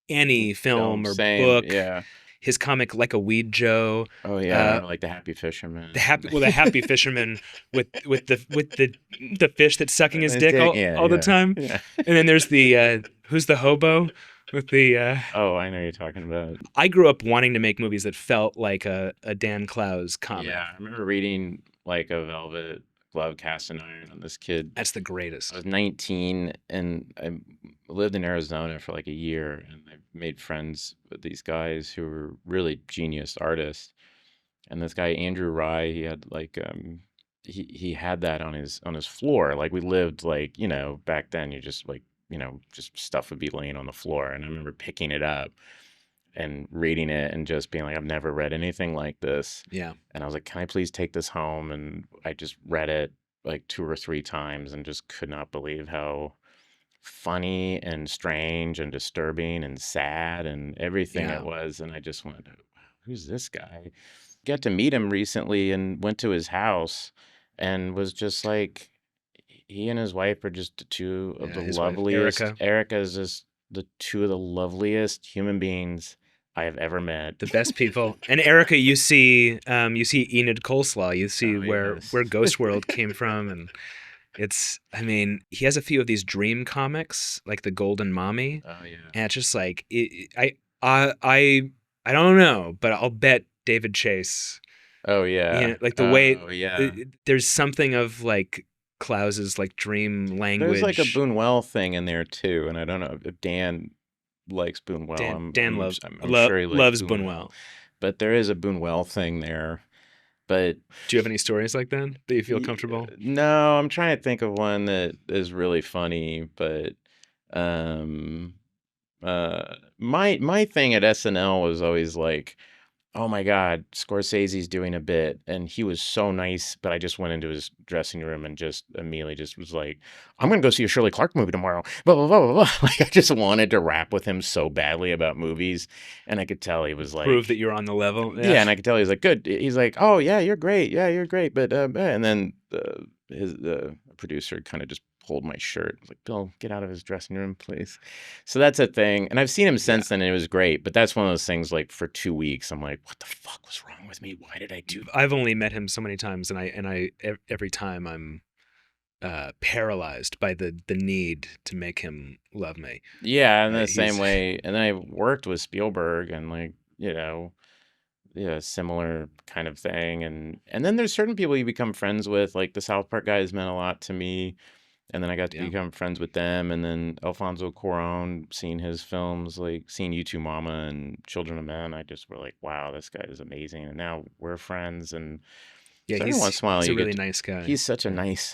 any film or same, book. yeah. His comic Like a Weed Joe. Oh yeah, like the Happy Fisherman. The happy fisherman with the fish that's sucking his dick all the time. Yeah. And then there's the who's the hobo with the Oh, I know what you're talking about. I grew up wanting to make movies that felt like a Dan Clowes comic. Yeah, I remember reading like a Velvet Glove Cast in Iron on this kid. That's the greatest. I was 19 and I lived in Arizona for like a year, and I made friends with these guys who were really genius artists. And this guy Andrew Rye, he had like he had that on his floor. Like we lived like, back then you just like, just stuff would be laying on the floor, and I remember picking it up and reading it and just being like, I've never read anything like this. Yeah. And I was like, can I please take this home? And I just read it like 2 or 3 times and just could not believe how funny and strange and disturbing and sad and everything Yeah. it was. And I just went, wow, who's this guy? Got to meet him recently and went to his house and was just like, he and his wife are just two of the his wife, loveliest. Erica. Erica is just the 2 of the loveliest human beings I have ever met. The best people. And Erica, you see Enid Coleslaw. You see where Ghost World came from, and he has a few of these dream comics like the Golden Mommy. Oh yeah. And it's just like I don't know, but I'll bet David Chase. Oh yeah. Like the way. Oh yeah. There's something of like Klaus's like dream language. There's like a Buñuel thing in there too, and I don't know if Dan likes Buñuel. Dan I'm loves sure he likes loves Buñuel. But there is a Buñuel thing there. But do you have any stories like that you feel comfortable? No, I'm trying to think of one that is really funny, but my thing at SNL was always like, oh my God, Scorsese's doing a bit, and he was so nice, but I just went into his dressing room and just immediately just was like, I'm gonna go see a Shirley Clark movie tomorrow. Blah blah blah blah blah. Like I just wanted to rap with him so badly about movies, and I could tell he was like, prove that you're on the level. Yeah, and I could tell he's like, good. He's like, oh yeah, you're great. Yeah, you're great. But and then the producer kind of just pulled my shirt. Like, Bill, get out of his dressing room, please. So that's a thing. And I've seen him since then, and it was great. But that's one of those things, like, for 2 weeks, I'm like, what the fuck was wrong with me? Why did I do that? I've only met him so many times, and I every time I'm paralyzed by the need to make him love me. Yeah, in the same way. And then I worked with Spielberg and, like, similar kind of thing. And then there's certain people you become friends with, like the South Park guys meant a lot to me. And then I got to become friends with them. And then Alfonso Cuarón, seeing his films, like seeing You Two Mama and Children of Men, I just were like, wow, this guy is amazing. And now we're friends. And yeah, every once in a while, he's a really nice guy. He's such a nice,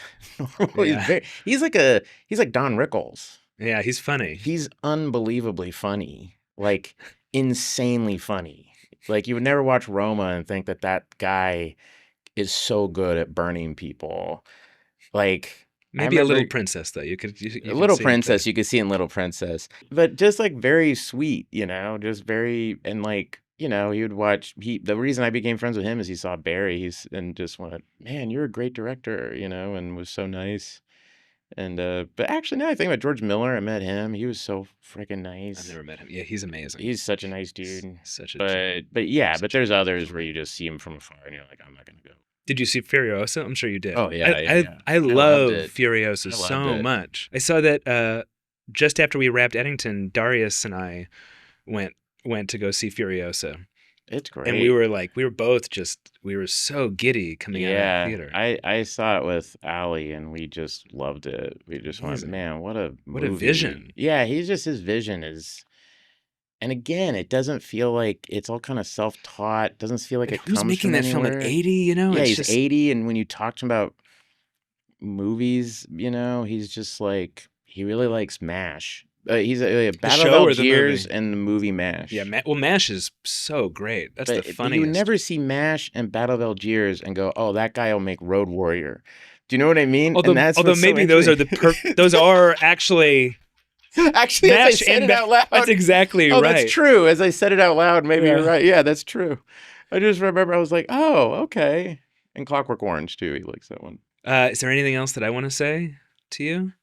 he's like Don Rickles. Yeah, he's funny. He's unbelievably funny, like insanely funny. Like you would never watch Roma and think that guy is so good at burning people. Like maybe a Little Princess though. You could Little Princess. You could see in Little Princess, but just like very sweet, just very and like he would watch. The reason I became friends with him is he saw Barry. And just went, man, you're a great director, and was so nice. And but actually, now I think about George Miller. I met him. He was so freaking nice. I've never met him. Yeah, he's amazing. He's such a nice dude. But there's others where you just see him from afar and you're like, I'm not gonna go. Did you see Furiosa? I'm sure you did. Oh yeah, I love Furiosa so much. I saw that just after we wrapped Eddington, Darius and I went to go see Furiosa. It's great. And we were both we were so giddy coming out of the theater. I saw it with Ali and we just loved it. We just went, man, what a vision. Yeah, his vision is, and again, it doesn't feel like it's all kind of self-taught. Doesn't feel like it comes from making that anywhere. film at 80, you know? Yeah, it's he's just... 80, and when you talk to him about movies, you know, he's just like, he really likes MASH. He's a Battle of Algiers and the movie MASH. Yeah, MASH is so great. That's the funniest. But you never see MASH and Battle of Algiers and go, oh, that guy will make Road Warrior. Do you know what I mean? Although maybe those are those are actually... Actually, as I said it out loud. That's exactly right. That's true. As I said it out loud, maybe you're right. Yeah, that's true. I just remember I was like, oh, okay. And Clockwork Orange, too. He likes that one. Is there anything else that I want to say to you?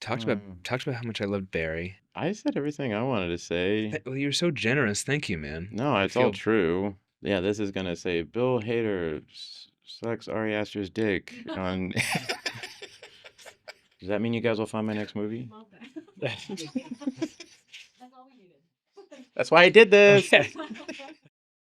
Talked about how much I loved Barry. I said everything I wanted to say. Well, you're so generous. Thank you, man. No, it's all true. Yeah, this is going to say, Bill Hader sucks Ari Aster's dick on... Does that mean you guys will find my next movie? That's all we needed. That's why I did this. Okay.